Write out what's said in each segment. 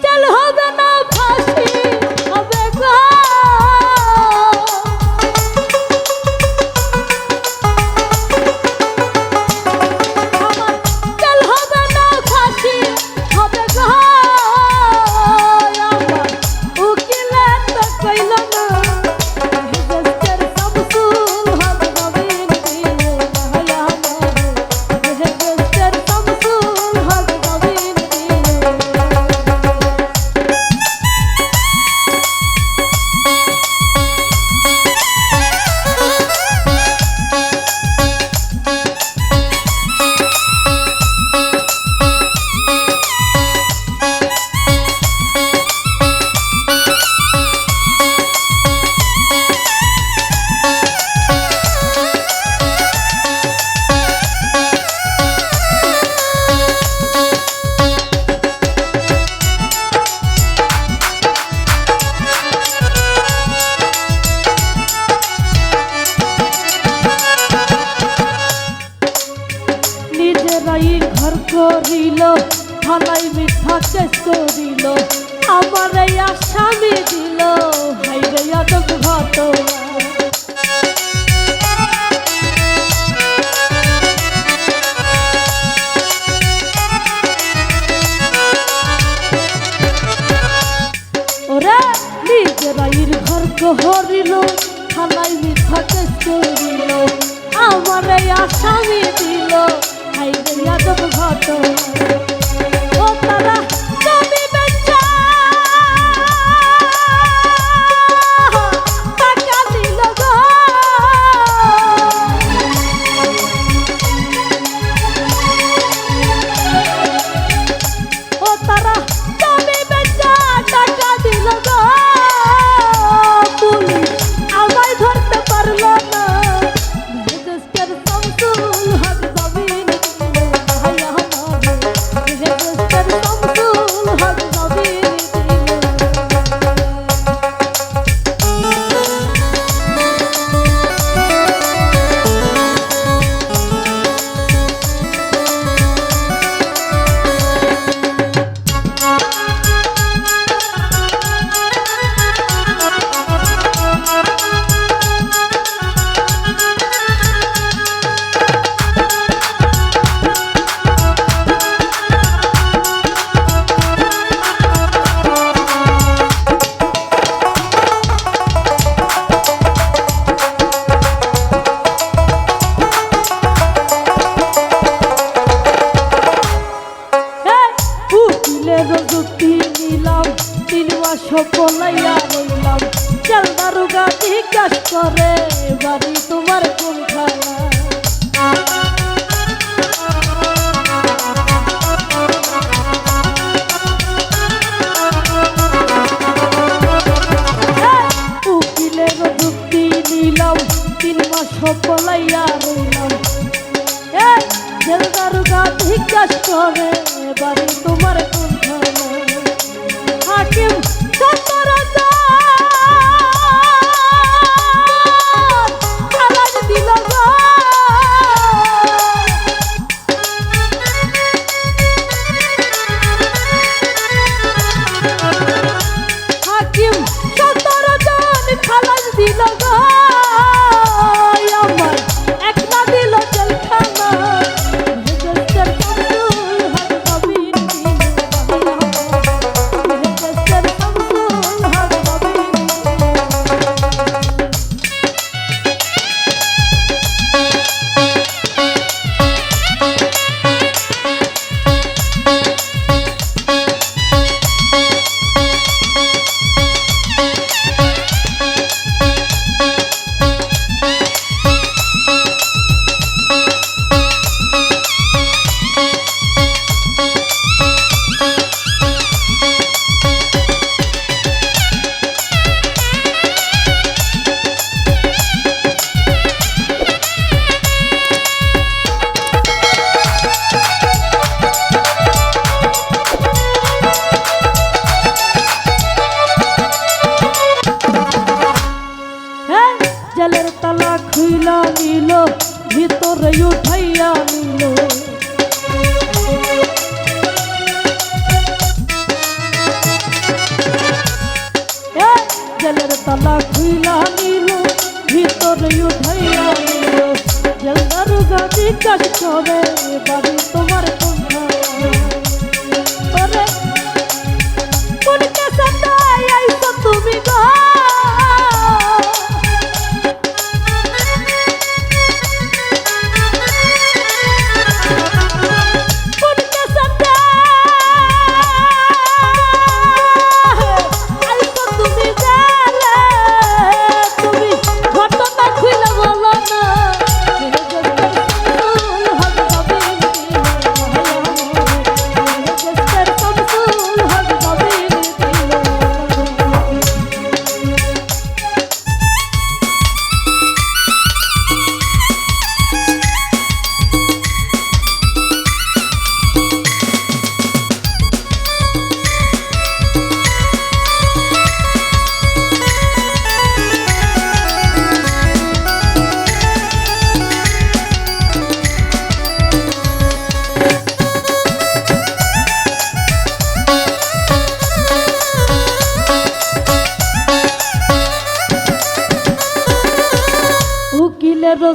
চল হবে না ফাঁসি হবে গো আমার চল হবে না ফাঁসি হবে গো আমার উকিলে তো কইল না হেজেস্টের শামসুল হক নবীন দিল ভাই আমার হেজেস্টের শামসুল হক নবীন দিল নিজেরাই ঘর করিল থানায় মিথ্যা কেস করিল আমার এই আসামি দিল হাইরে আদব ঘটনা ওরে নিজেরাই ঘর করিল থানায় মিথ্যা কেস করিল আমার এই আসামি দিল হাইরে আদব ঘটনা ও তারা জমি বেচা টাকা দিল গো ও তারা জমি বেচা টাকা দিল গো পুলিশ আমায় ধরতে পারল না হেজেস্টের শামসুল হক নবীন দিল ভাই আমার হেজেস্টের শামসুল হক নবীন যুক্তি নিলাম 3 মাস পলাইয়া রইলাম চল দারোগা জিজ্ঞাস করে বাড়ি তোমার কোনখানা উকিলের যুক্তি নিলাম 3 মাস পলাইয়া রইলাম চল দারোগা জিজ্ঞাস করে বাড়ি তোমার কোনখানা হাকিম সতরজা খালাস দিল গো হাকিম 17 জন খালাস দিল গো আমার একলা দিল জেলখানা হেজেস্টের শামসুল হক তালা খুইলা নিল ভিতরে উঠাইয়া নিল জেলদার গাড়ি কাজ করে বাড়ি তোমার কোনটা কোন কাছাটাই আইছো তুমি গো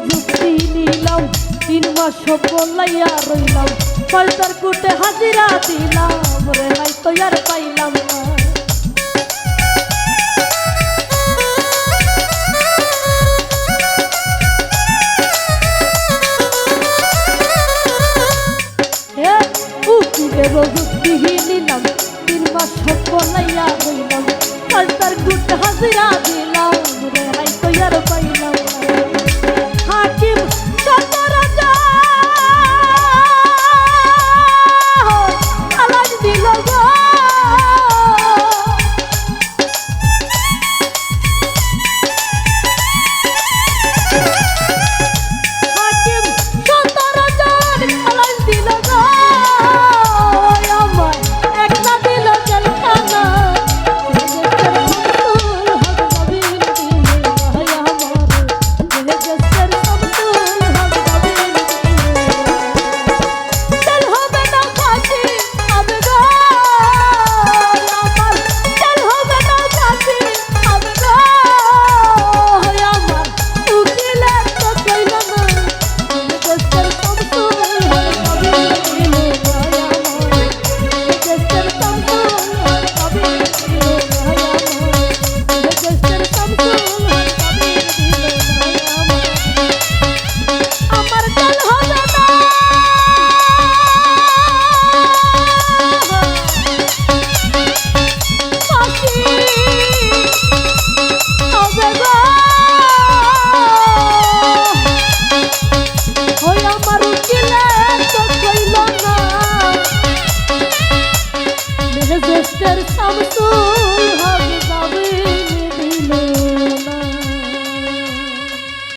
যুক্তি নিলাম 3 মাস বলাইয়া রইলাম পাল্টার কুটে হাজিরা দিলাম রে নাই তো আর পাইলাম না উকিলের যুক্তি নিলাম 3 মাস বলাইয়া রইলাম পাল্টার কুটে হাজিরা দিলাম রে নাই তো আর পাইলাম